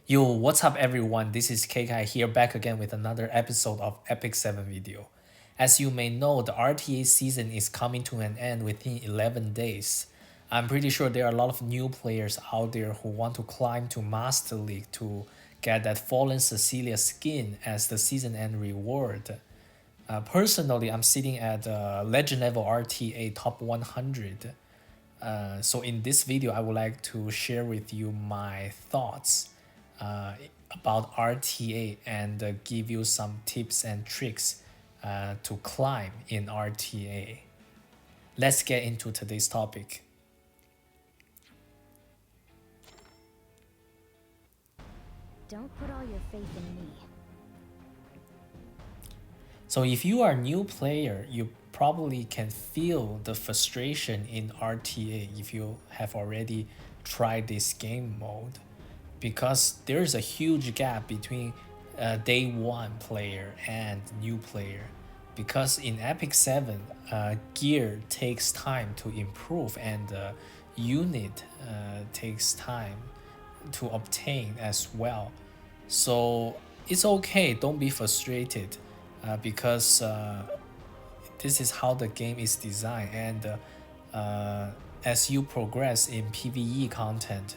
Yo, what's up everyone? This is KK here back again with another episode of Epic 7 video. As you may know, the RTA season is coming to an end within 11 days. I'm pretty sure there are a lot of new players out there who want to climb to Master League to get that Fallen Cecilia Skin as the season end reward. Personally, I'm sitting at Legend level RTA top 100. So in this video, I would like to share with you my thoughts uh, about RTA and give you some tips and tricks to climb in RTA. Let's get into today's topic. Don't put all your faith in me. So if you are a new player, you probably can feel the frustration in RTA if you have already tried this game mode, because there's a huge gap between day one player and new player. Because in Epic 7, gear takes time to improve and unit takes time to obtain as well. So it's okay, don't be frustrated because this is how the game is designed. And as you progress in PvE content,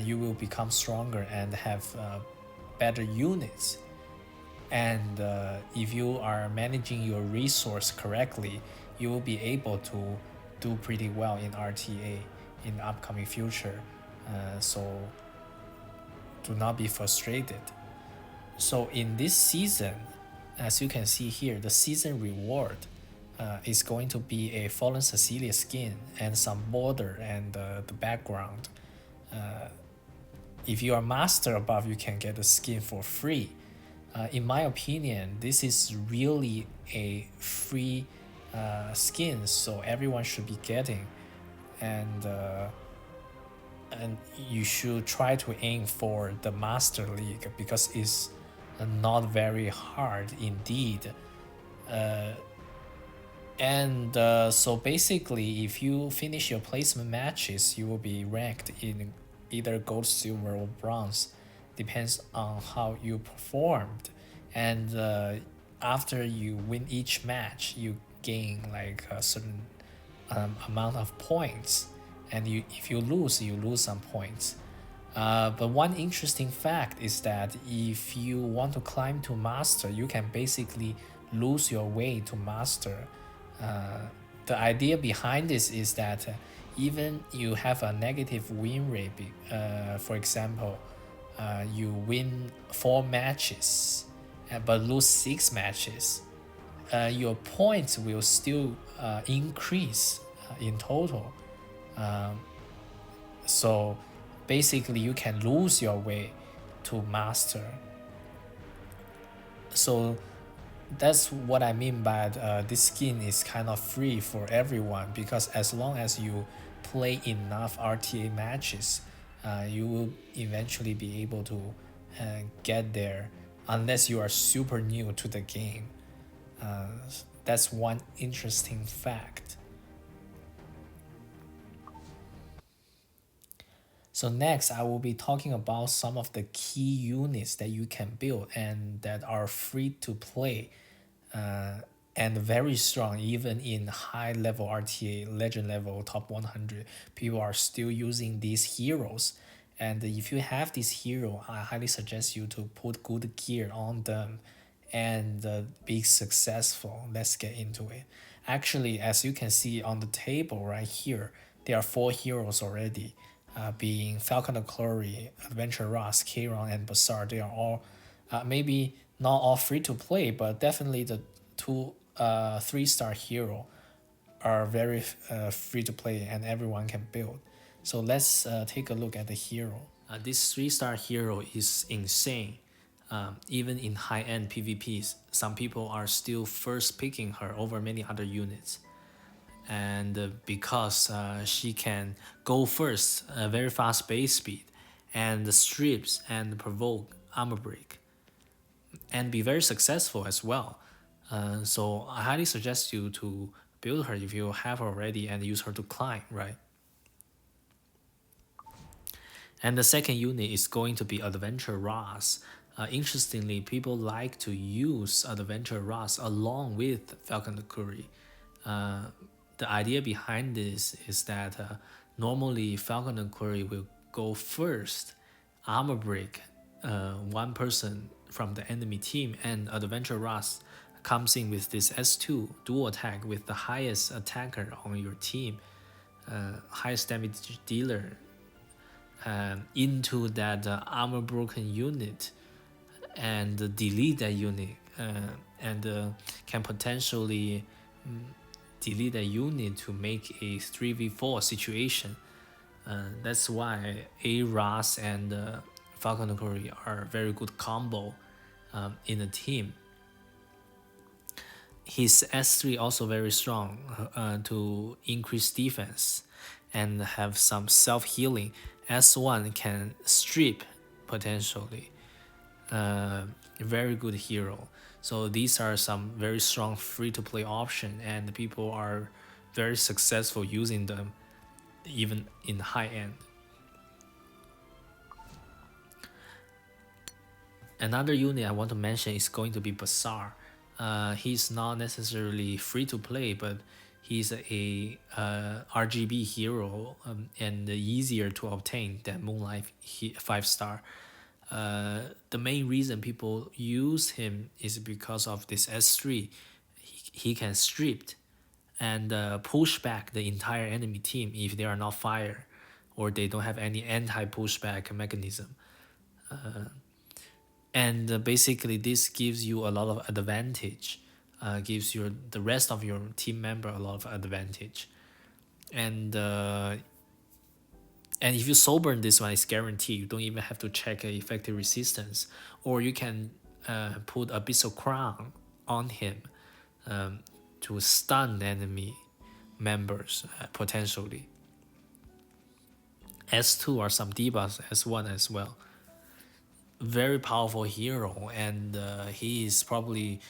you will become stronger and have better units. And if you are managing your resource correctly, you will be able to do pretty well in RTA in the upcoming future. So do not be frustrated. So in this season, as you can see here, the season reward is going to be a Fallen Cecilia skin and some border and the background. If you are master above, you can get the skin for free. In my opinion, this is really a free skin, so everyone should be getting, and you should try to aim for the Master League because it's not very hard indeed. So basically, if you finish your placement matches, you will be ranked in either gold, silver, or bronze, depends on how you performed. And after you win each match, you gain like a certain amount of points, and if you lose some points. But one interesting fact is that if you want to climb to master, you can basically lose your way to master. The idea behind this is that even you have a negative win rate, for example, you win 4 matches but lose 6 matches, your points will still increase in total. So basically, you can lose your way to master. So that's what I mean by this skin is kind of free for everyone, because as long as you play enough RTA matches, you will eventually be able to get there, unless you are super new to the game. Uh, that's one interesting fact. So next, I will be talking about some of the key units that you can build and that are free to play and very strong even in high level RTA, legend level, top 100. People are still using these heroes. And if you have this hero, I highly suggest you to put good gear on them and be successful. Let's get into it. Actually, as you can see on the table right here, there are 4 heroes already, being Falconer, Kluri, Adventure Ross, Kayron, and Bazaar. They are all maybe not all free to play, but definitely the two 3-star hero are very free to play and everyone can build. So let's take a look at the hero. This 3-star hero is insane. Even in high-end PvPs, some people are still first picking her over many other units. And because she can go first, very fast base speed, and strips and provoke armor break, and be very successful as well. So I highly suggest you to build her if you have her already and use her to climb, right? And the second unit is going to be Adventure Ross. Interestingly, people like to use Adventure Ross along with Falconer Kluri. The idea behind this is that normally Falconer Kluri will go first, armor break one person from the enemy team, and Adventure Ross comes in with this S2 dual attack with the highest attacker on your team, highest damage dealer, into that armor broken unit and delete that unit, and can potentially delete that unit to make a 3v4 situation. That's why A Ross and Falcon Curry are a very good combo in the team. His S3 also very strong to increase defense and have some self-healing. S1 can strip potentially. Very good hero. So these are some very strong free-to-play option, and people are very successful using them even in high end. Another unit I want to mention is going to be Bazaar. He's not necessarily free to play, but he's a RGB hero, and easier to obtain than Moonlight 5-star. The main reason people use him is because of this S3. He can strip and push back the entire enemy team if they are not fire or they don't have any anti-pushback mechanism. And basically this gives you a lot of advantage, gives the rest of your team member a lot of advantage. And if you soul burn this one, it's guaranteed. You don't even have to check effective resistance, or you can put Abyssal Crown on him to stun enemy members potentially. S2 or some debuffs, S1 as well. Very powerful hero, and he is probably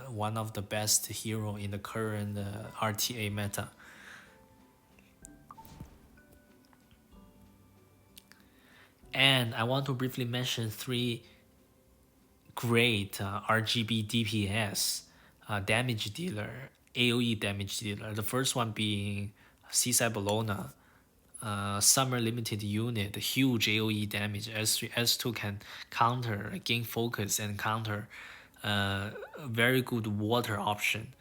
one of the best hero in the current RTA meta. And I want to briefly mention 3 great RGB DPS damage dealer, AoE damage dealer. The first one being Seaside Bologna, summer limited unit, huge AoE damage. S3, S2 can counter, gain focus and counter. Very good water option.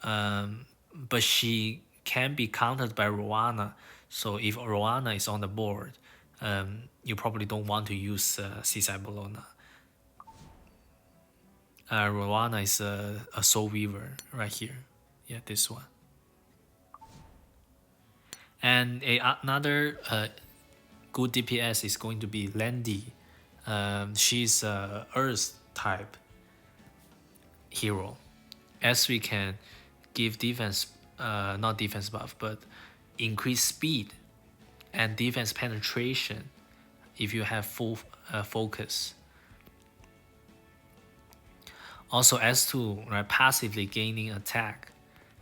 But she can be countered by Rowana. So if Rowana is on the board, you probably don't want to use Seaside Bologna. Rowana is a Soul Weaver right here. Yeah, this one. And another good DPS is going to be Landy. She's a Earth type hero. S3 can give defense, not defense buff, but increase speed and defense penetration if you have full focus. Also S2, right, passively gaining attack.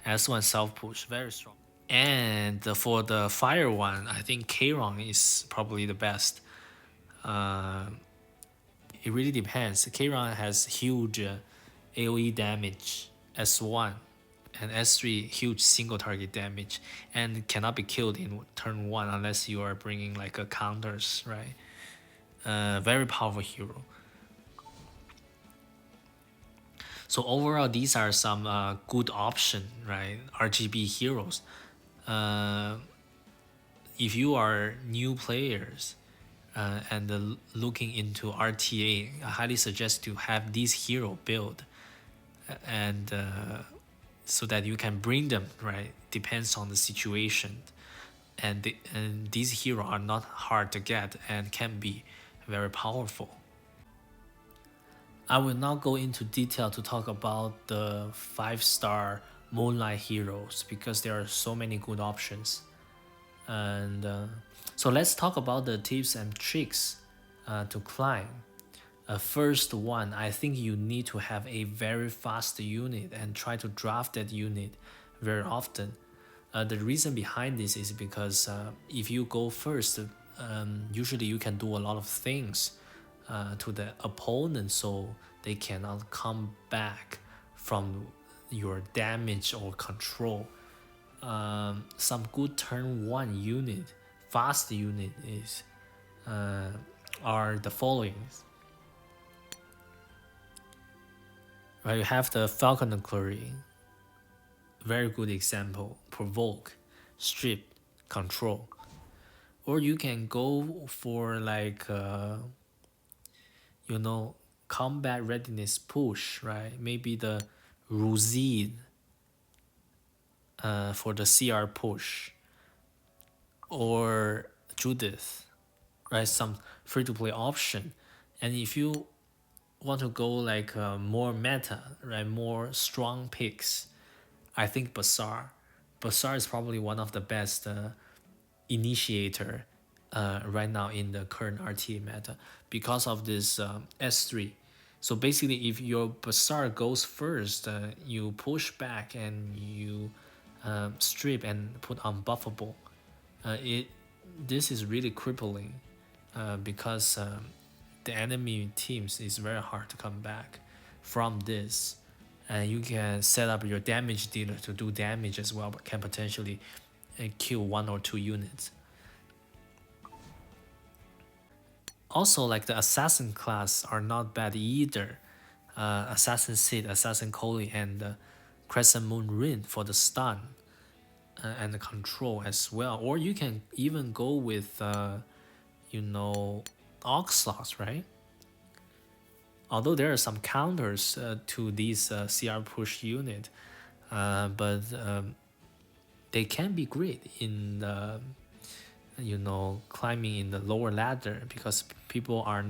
S1 self push, very strong. And for the fire one, I think Kayron is probably the best. It really depends. Kayron has huge AoE damage, S1, and S3 huge single target damage, and cannot be killed in turn 1 unless you are bringing like a counters, right? Very powerful hero. So overall, these are some good option, right? RGB heroes. If you are new players and looking into RTA, I highly suggest to have this hero build, and so that you can bring them, right? Depends on the situation, and these heroes are not hard to get and can be very powerful. I will not go into detail to talk about the 5-star Moonlight heroes because there are so many good options. And so let's talk about the tips and tricks to climb. First one, I think you need to have a very fast unit and try to draft that unit very often. The reason behind this is because if you go first, usually you can do a lot of things to the opponent so they cannot come back from your damage or control. Some good turn 1 unit, fast unit is are the following. Right, you have the Falconer Kluri, very good example. Provoke, strip, control. Or you can go for like combat readiness push, right? Maybe the Ruzid for the CR push, or Judith, right? Some free to play option. And if you want to go like more meta, right? More strong picks, I think Bazaar. Bazaar is probably one of the best initiator right now in the current RTA meta because of this S3. So basically, if your Bazaar goes first, you push back and you strip and put unbuffable. It This is really crippling because the enemy teams is very hard to come back from this. And you can set up your damage dealer to do damage as well, but can potentially kill 1 or 2 units. Also, like the assassin class are not bad either. Assassin Sid, Assassin Coley, and Crescent Moon Rin for the stun and the control as well. Or you can even go with, Oxlots, right? Although there are some counters to these CR push unit, but they can be great in climbing in the lower ladder because people are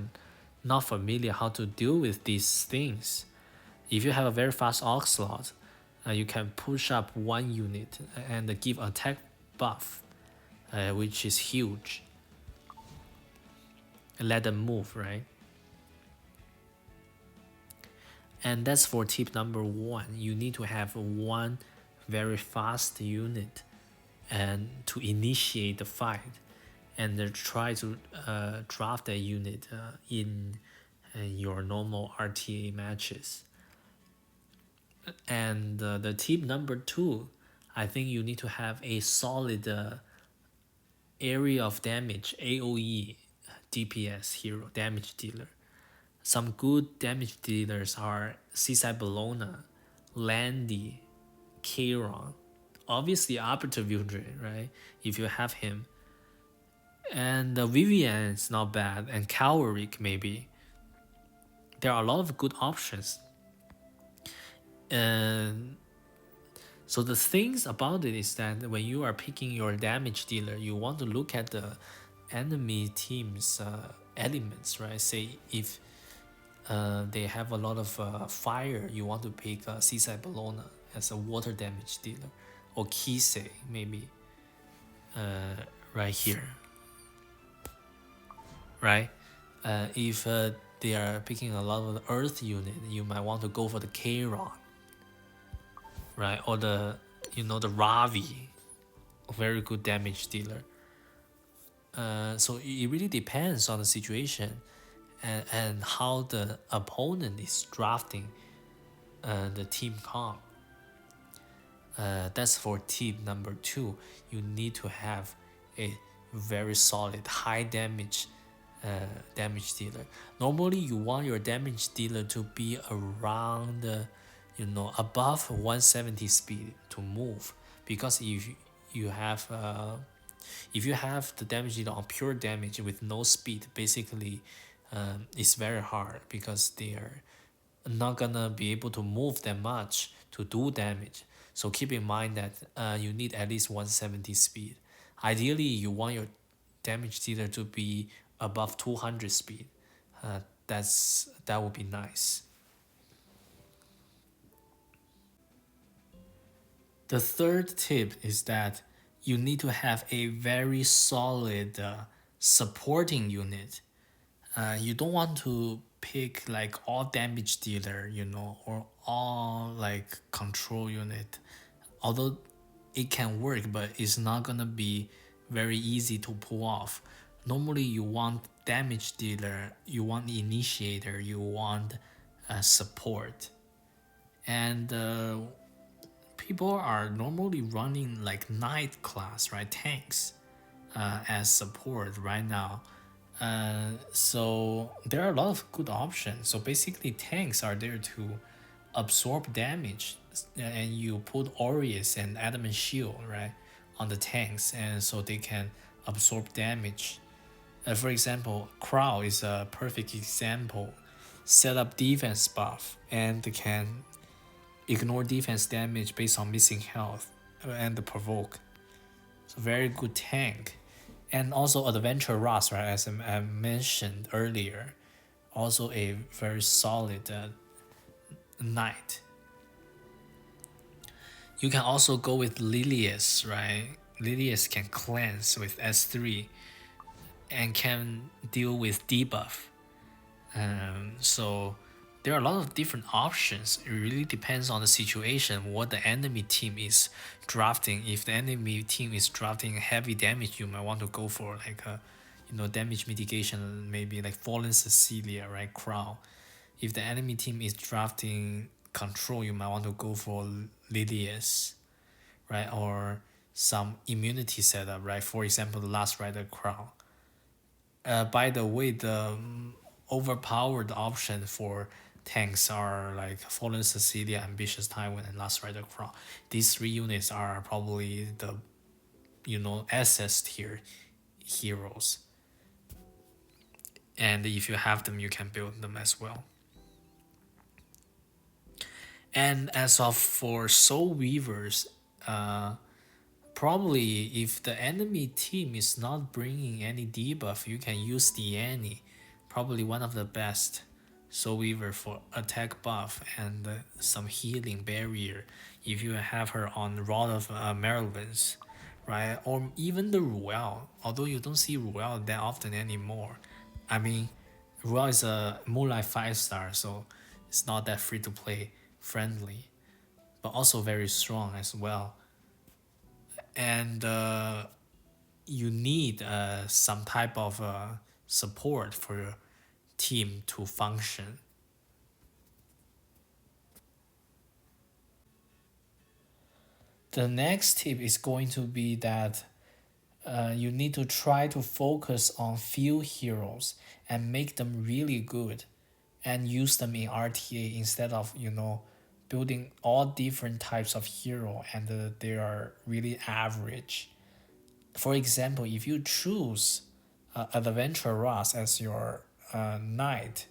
not familiar how to deal with these things. If you have a very fast Oxlot, you can push up 1 unit and give attack buff, which is huge. Let them move, right? And that's for tip number 1. You need to have 1 very fast unit and to initiate the fight, and try to draft that unit in your normal RTA matches. And the tip number 2, I think you need to have a solid area of damage, AoE, DPS hero, damage dealer. Some good damage dealers are Seaside Bologna, Landy, Kieron, obviously Arbiter Vildred, right? If you have him. And Vivian is not bad, and Calvaric maybe. There are a lot of good options. And so the things about it is that when you are picking your damage dealer, you want to look at the enemy team's elements, right? Say if they have a lot of fire, you want to pick Seaside Bologna as a water damage dealer, or Kisei maybe right here, right? If they are picking a lot of the earth unit, you might want to go for the Kairon, right? Or the Ravi, very good damage dealer. So it really depends on the situation and how the opponent is drafting the team comp. That's for tip number 2. You need to have a very solid high damage damage dealer. Normally you want your damage dealer to be around above 170 speed to move, because if you have the damage dealer on pure damage with no speed, basically it's very hard because they are not gonna be able to move that much to do damage. So keep in mind that you need at least 170 speed. Ideally, you want your damage dealer to be above 200 speed. That would be nice. The third tip is that you need to have a very solid supporting unit. You don't want to pick like all damage dealer, or all like control unit. Although it can work, but it's not gonna be very easy to pull off. normally you want damage dealer, you want initiator, you want support, and people are normally running like knight class, right? Tanks as support right now. So there are a lot of good options. So basically, tanks are there to absorb damage, and you put Aureus and Adamant Shield right on the tanks, and so they can absorb damage. For example, Crow is a perfect example. Set up defense buff and can ignore defense damage based on missing health and provoke. So very good tank. And also Adventure Ross, right, as I mentioned earlier, also a very solid knight. You can also go with Lilius, right? Lilius can cleanse with S3 and can deal with debuff. So there are a lot of different options. It really depends on the situation, what the enemy team is drafting. If the enemy team is drafting heavy damage, you might want to go for like a, damage mitigation, maybe like Fallen Cecilia, right? Crown. If the enemy team is drafting control, you might want to go for Lilius, right? Or some immunity setup, right? For example, the Last Rider Crown. By the way, the overpowered option for tanks are like Fallen Cecilia, Ambitious Tywin, and Last Rider Crown. These three units are probably the SS tier heroes. And if you have them, you can build them as well. And as of for Soul Weavers, probably if the enemy team is not bringing any debuff, you can use the Annie, probably one of the best Soul Weaver for attack buff and some healing barrier if you have her on Rod of Merylvance, right? Or even the Ruel, although you don't see Ruel that often anymore. I mean, Ruel is a Moonlight 5-star, so it's not that free to play friendly, but also very strong as well. And you need some type of support for your team to function. The next tip is going to be that you need to try to focus on few heroes and make them really good and use them in RTA instead of building all different types of hero and they are really average. For example, if you choose Adventure Ross as your knight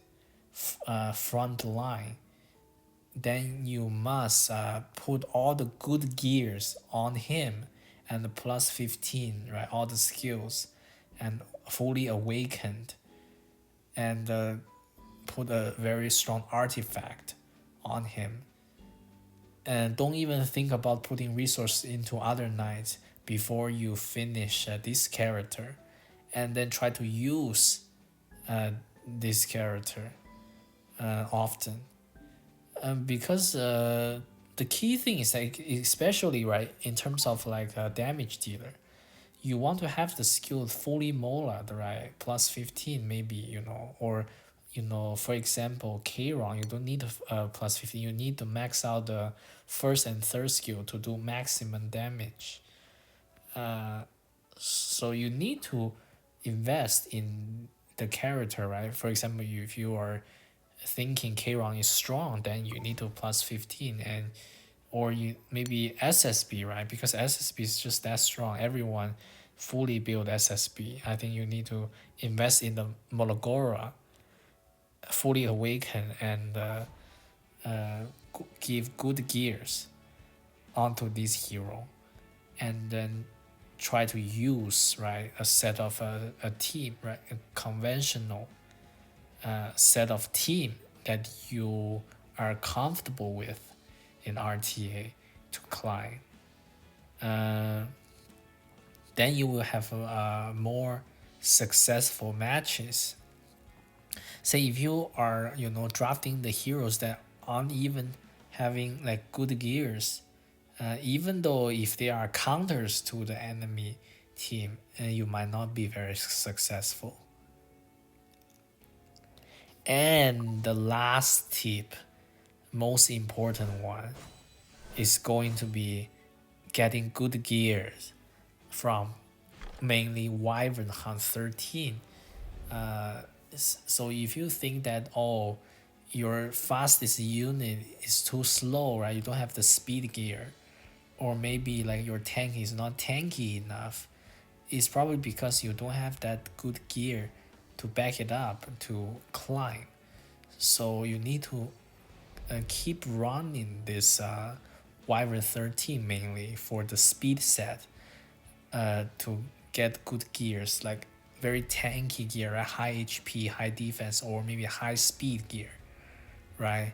front line, then you must put all the good gears on him and the plus 15, right? All the skills and fully awakened, and put a very strong artifact on him. And don't even think about putting resources into other knights before you finish this character, and then try to use this character often. Because the key thing is like, especially right in terms of like a damage dealer, you want to have the skill fully molad, right? Plus 15 maybe, or for example, Kron, you don't need plus 15. You need to max out the first and third skill to do maximum damage. So you need to invest in the character, right? For example, if you are thinking Kron is strong, then you need to plus 15, and or you maybe SSB, right? Because SSB is just that strong. Everyone fully build SSB. I think you need to invest in the Molagora, fully awaken, and give good gears onto this hero, and then try to use right a set of a team, right, a conventional set of team that you are comfortable with in RTA to climb. Then you will have more successful matches. Say if you are drafting the heroes that aren't even having like good gears, even though if they are counters to the enemy team, and you might not be very successful. And the last tip, most important one, is going to be getting good gears from mainly Wyvern Hunt 13. So if you think that, oh, your fastest unit is too slow, right? You don't have the speed gear, or maybe like your tank is not tanky enough, it's probably because you don't have that good gear to back it up to climb. So you need to keep running this Wyvern 13 mainly for the speed set, to get good gears, like very tanky gear, right? High HP, high defense, or maybe high speed gear, right?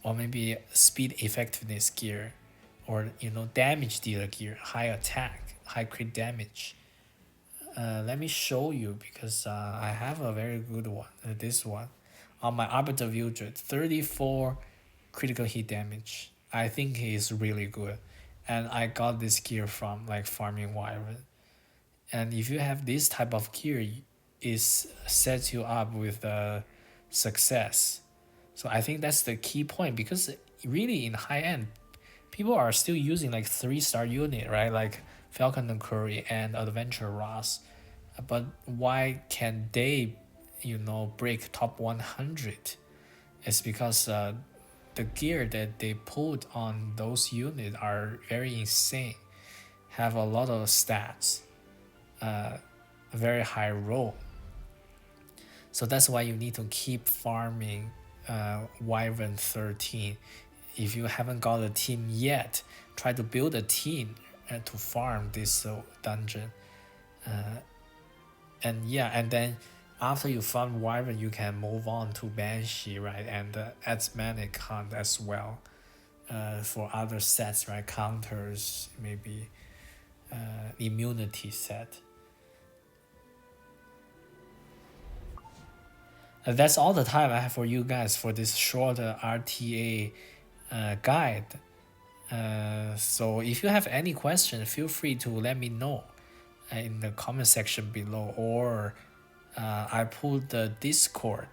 Or maybe speed effectiveness gear, or damage dealer gear, high attack, high crit damage. Let me show you, because I have a very good one. This one on my Arbiter Wieldred, 34 critical hit damage. I think he is really good, and I got this gear from like farming Wyvern. And if you have this type of gear, it sets you up with success. So I think that's the key point, because really in high end, people are still using like 3-star unit, right? Like Falconer, Kluri, and Adventure Ross. But why can they, break top 100? It's because the gear that they put on those units are very insane, have a lot of stats, a very high roll. So that's why you need to keep farming Wyvern 13. If you haven't got a team yet, try to build a team to farm this dungeon. And then after you farm Wyvern, you can move on to Banshee, right? And Asthmatic Hunt as well, for other sets, right? Counters, maybe immunity set. That's all the time I have for you guys for this short RTA guide. So if you have any question, feel free to let me know in the comment section below, or I put the Discord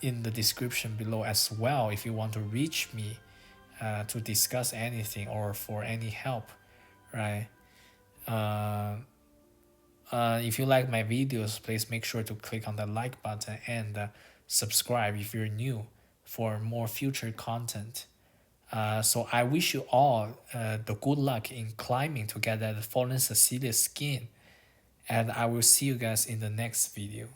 in the description below as well if you want to reach me to discuss anything or for any help, right? If you like my videos, please make sure to click on the like button and subscribe if you're new for more future content. So I wish you all the good luck in climbing to get that Fallen Cecilia Skin, and I will see you guys in the next video.